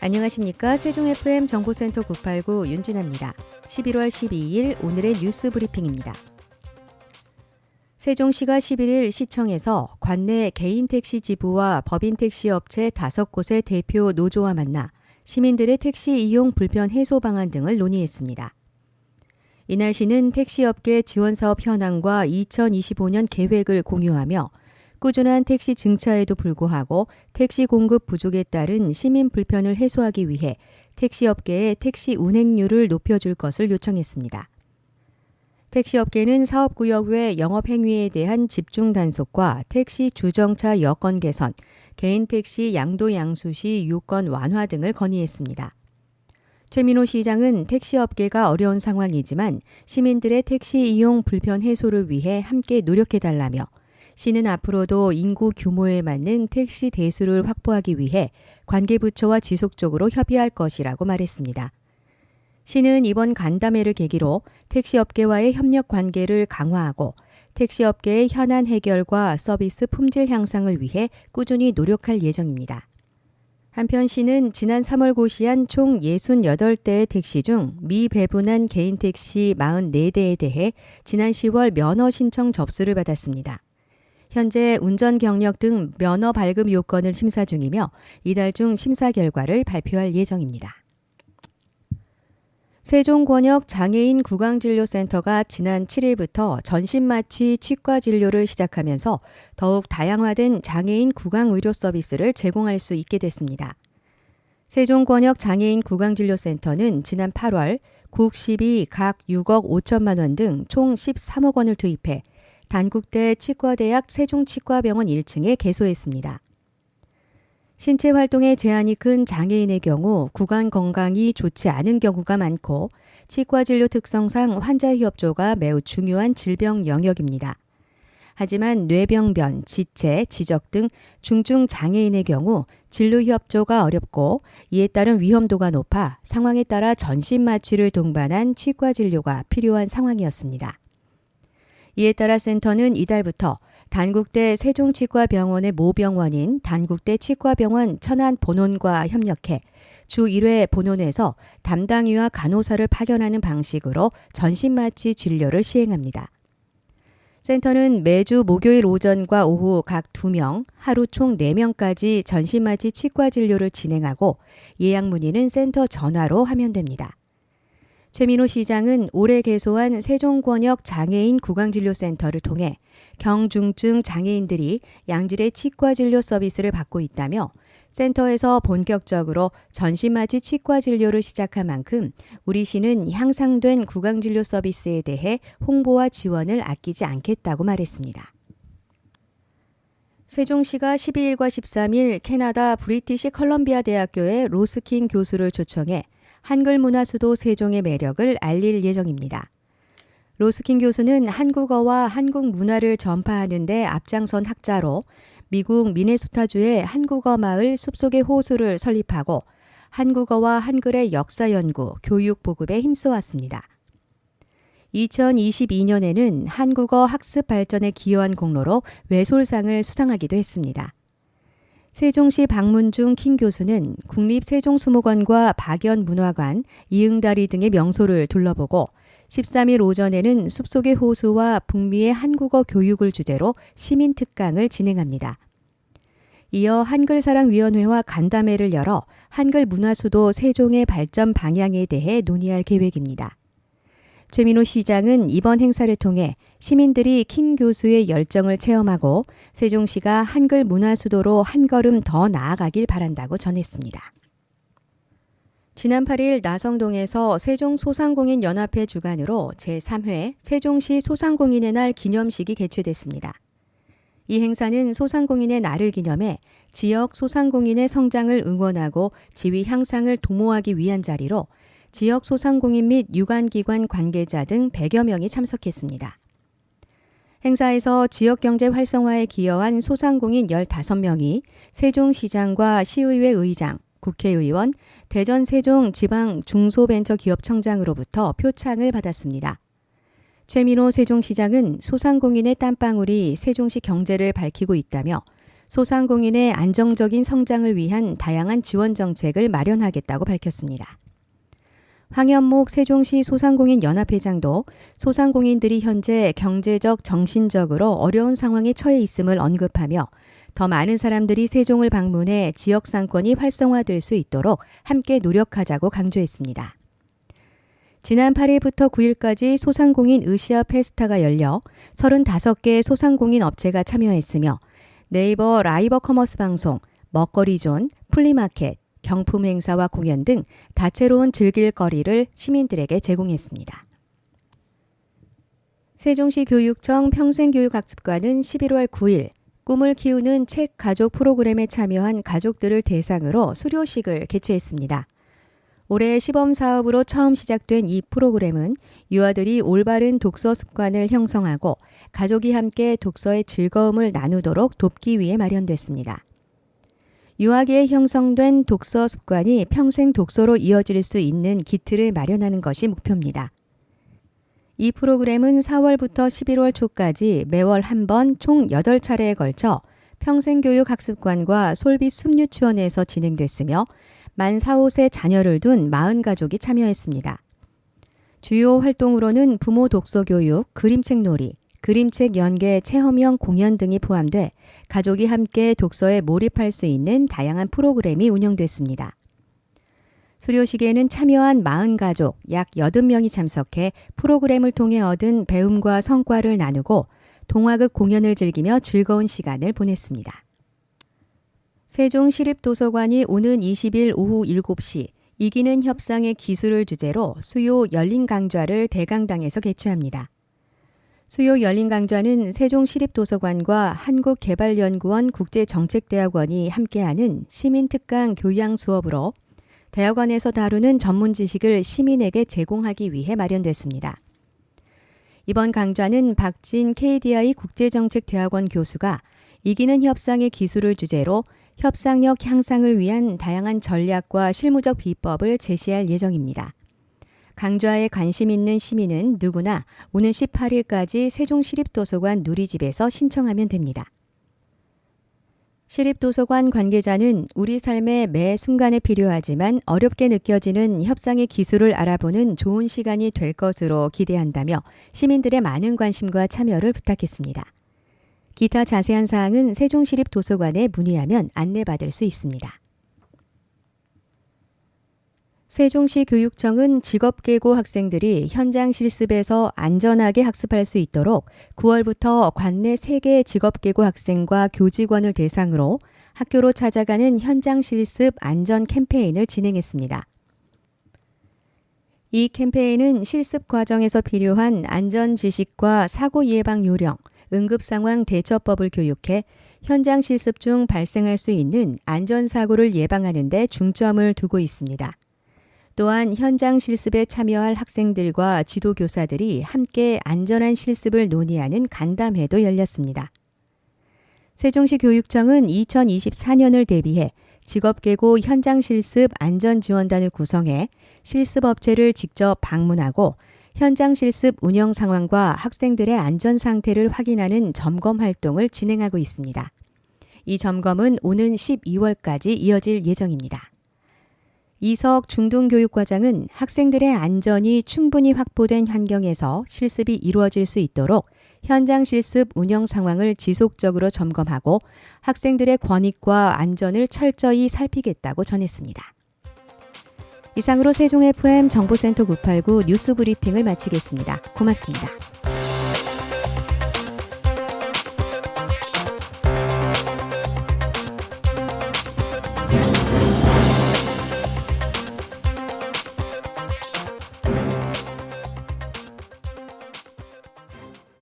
안녕하십니까. 세종 FM 정보센터 989 윤진아입니다. 11월 12일 오늘의 뉴스 브리핑입니다. 세종시가 11일 시청에서 관내 개인 택시 지부와 법인 택시 업체 5곳의 대표 노조와 만나 시민들의 택시 이용 불편 해소 방안 등을 논의했습니다. 이날 시는 택시업계 지원사업 현황과 2025년 계획을 공유하며 꾸준한 택시 증차에도 불구하고 택시 공급 부족에 따른 시민 불편을 해소하기 위해 택시업계의 택시 운행률을 높여줄 것을 요청했습니다. 택시업계는 사업구역 외 영업행위에 대한 집중 단속과 택시 주정차 여건 개선, 개인 택시 양도 양수 시 요건 완화 등을 건의했습니다. 최민호 시장은 택시업계가 어려운 상황이지만 시민들의 택시 이용 불편 해소를 위해 함께 노력해달라며 시는 앞으로도 인구 규모에 맞는 택시 대수를 확보하기 위해 관계부처와 지속적으로 협의할 것이라고 말했습니다. 시는 이번 간담회를 계기로 택시업계와의 협력 관계를 강화하고 택시업계의 현안 해결과 서비스 품질 향상을 위해 꾸준히 노력할 예정입니다. 한편 시는 지난 3월 고시한 총 68대의 택시 중 미배분한 개인 택시 44대에 대해 지난 10월 면허 신청 접수를 받았습니다. 현재 운전 경력 등 면허 발급 요건을 심사 중이며 이달 중 심사 결과를 발표할 예정입니다. 세종권역 장애인 구강진료센터가 지난 7일부터 전신마취 치과 진료를 시작하면서 더욱 다양화된 장애인 구강의료 서비스를 제공할 수 있게 됐습니다. 세종권역 장애인 구강진료센터는 지난 8월 국시비 각 6억 5천만 원 등 총 13억 원을 투입해 단국대 치과대학 세종치과병원 1층에 개소했습니다. 신체 활동에 제한이 큰 장애인의 경우 구강 건강이 좋지 않은 경우가 많고 치과 진료 특성상 환자 협조가 매우 중요한 질병 영역입니다. 하지만 뇌병변, 지체, 지적 등 중증 장애인의 경우 진료 협조가 어렵고 이에 따른 위험도가 높아 상황에 따라 전신 마취를 동반한 치과 진료가 필요한 상황이었습니다. 이에 따라 센터는 이달부터 단국대 세종치과병원의 모병원인 단국대 치과병원 천안본원과 협력해 주 1회 본원에서 담당의와 간호사를 파견하는 방식으로 전신마취 진료를 시행합니다. 센터는 매주 목요일 오전과 오후 각 2명, 하루 총 4명까지 전신마취 치과 진료를 진행하고 예약 문의는 센터 전화로 하면 됩니다. 최민호 시장은 올해 개소한 세종권역 장애인 구강진료센터를 통해 경중증 장애인들이 양질의 치과 진료 서비스를 받고 있다며 센터에서 본격적으로 전신마취 치과 진료를 시작한 만큼 우리 시는 향상된 구강진료 서비스에 대해 홍보와 지원을 아끼지 않겠다고 말했습니다. 세종시가 12일과 13일 캐나다 브리티시 컬럼비아 대학교의 로스킨 교수를 초청해 한글 문화 수도 세종의 매력을 알릴 예정입니다. 로스킨 교수는 한국어와 한국 문화를 전파하는 데 앞장선 학자로 미국 미네소타주의 한국어 마을 숲속의 호수를 설립하고 한국어와 한글의 역사 연구, 교육 보급에 힘써왔습니다. 2022년에는 한국어 학습 발전에 기여한 공로로 외솔상을 수상하기도 했습니다. 세종시 방문 중 킹 교수는 국립세종수목원과 박연문화관, 이응다리 등의 명소를 둘러보고 13일 오전에는 숲속의 호수와 북미의 한국어 교육을 주제로 시민특강을 진행합니다. 이어 한글사랑위원회와 간담회를 열어 한글 문화수도 세종의 발전 방향에 대해 논의할 계획입니다. 최민호 시장은 이번 행사를 통해 시민들이 킹 교수의 열정을 체험하고 세종시가 한글 문화 수도로 한 걸음 더 나아가길 바란다고 전했습니다. 지난 8일 나성동에서 세종소상공인연합회 주관으로 제3회 세종시 소상공인의 날 기념식이 개최됐습니다. 이 행사는 소상공인의 날을 기념해 지역 소상공인의 성장을 응원하고 지위 향상을 도모하기 위한 자리로 지역 소상공인 및 유관기관 관계자 등 100여 명이 참석했습니다. 행사에서 지역경제 활성화에 기여한 소상공인 15명이 세종시장과 시의회 의장, 국회의원, 대전 세종 지방 중소벤처기업청장으로부터 표창을 받았습니다. 최민호 세종시장은 소상공인의 땀방울이 세종시 경제를 밝히고 있다며 소상공인의 안정적인 성장을 위한 다양한 지원 정책을 마련하겠다고 밝혔습니다. 황현목 세종시 소상공인 연합회장도 소상공인들이 현재 경제적, 정신적으로 어려운 상황에 처해 있음을 언급하며 더 많은 사람들이 세종을 방문해 지역 상권이 활성화될 수 있도록 함께 노력하자고 강조했습니다. 지난 8일부터 9일까지 소상공인 으쌰 페스타가 열려 35개 소상공인 업체가 참여했으며 네이버 라이버 커머스 방송, 먹거리존, 플리마켓, 경품 행사와 공연 등 다채로운 즐길 거리를 시민들에게 제공했습니다. 세종시 교육청 평생교육학습관은 11월 9일 꿈을 키우는 책 가족 프로그램에 참여한 가족들을 대상으로 수료식을 개최했습니다. 올해 시범 사업으로 처음 시작된 이 프로그램은 유아들이 올바른 독서 습관을 형성하고 가족이 함께 독서의 즐거움을 나누도록 돕기 위해 마련됐습니다. 유아기에 형성된 독서 습관이 평생 독서로 이어질 수 있는 기틀을 마련하는 것이 목표입니다. 이 프로그램은 4월부터 11월 초까지 매월 한 번 총 8차례에 걸쳐 평생교육학습관과 솔빛 숲유치원에서 진행됐으며 만 4, 5세 자녀를 둔 40가족이 참여했습니다. 주요 활동으로는 부모 독서 교육, 그림책 놀이, 그림책 연계 체험형 공연 등이 포함돼 가족이 함께 독서에 몰입할 수 있는 다양한 프로그램이 운영됐습니다. 수료식에는 참여한 40가족 약 80명이 참석해 프로그램을 통해 얻은 배움과 성과를 나누고 동화극 공연을 즐기며 즐거운 시간을 보냈습니다. 세종시립도서관이 오는 20일 오후 7시 이기는 협상의 기술을 주제로 수요 열린 강좌를 대강당에서 개최합니다. 수요 열린 강좌는 세종시립도서관과 한국개발연구원 국제정책대학원이 함께하는 시민특강 교양 수업으로 대학원에서 다루는 전문 지식을 시민에게 제공하기 위해 마련됐습니다. 이번 강좌는 박진 KDI 국제정책대학원 교수가 이기는 협상의 기술을 주제로 협상력 향상을 위한 다양한 전략과 실무적 비법을 제시할 예정입니다. 강좌에 관심 있는 시민은 누구나 오는 18일까지 세종시립도서관 누리집에서 신청하면 됩니다. 시립도서관 관계자는 우리 삶의 매 순간에 필요하지만 어렵게 느껴지는 협상의 기술을 알아보는 좋은 시간이 될 것으로 기대한다며 시민들의 많은 관심과 참여를 부탁했습니다. 기타 자세한 사항은 세종시립도서관에 문의하면 안내받을 수 있습니다. 세종시 교육청은 직업계고 학생들이 현장 실습에서 안전하게 학습할 수 있도록 9월부터 관내 3개 직업계고 학생과 교직원을 대상으로 학교로 찾아가는 현장 실습 안전 캠페인을 진행했습니다. 이 캠페인은 실습 과정에서 필요한 안전 지식과 사고 예방 요령, 응급상황 대처법을 교육해 현장 실습 중 발생할 수 있는 안전사고를 예방하는 데 중점을 두고 있습니다. 또한 현장 실습에 참여할 학생들과 지도교사들이 함께 안전한 실습을 논의하는 간담회도 열렸습니다. 세종시 교육청은 2024년을 대비해 직업계고 현장 실습 안전지원단을 구성해 실습업체를 직접 방문하고 현장 실습 운영 상황과 학생들의 안전 상태를 확인하는 점검 활동을 진행하고 있습니다. 이 점검은 오는 12월까지 이어질 예정입니다. 이석 중등교육과장은 학생들의 안전이 충분히 확보된 환경에서 실습이 이루어질 수 있도록 현장 실습 운영 상황을 지속적으로 점검하고 학생들의 권익과 안전을 철저히 살피겠다고 전했습니다. 이상으로 세종 FM 정보센터 989 뉴스 브리핑을 마치겠습니다. 고맙습니다.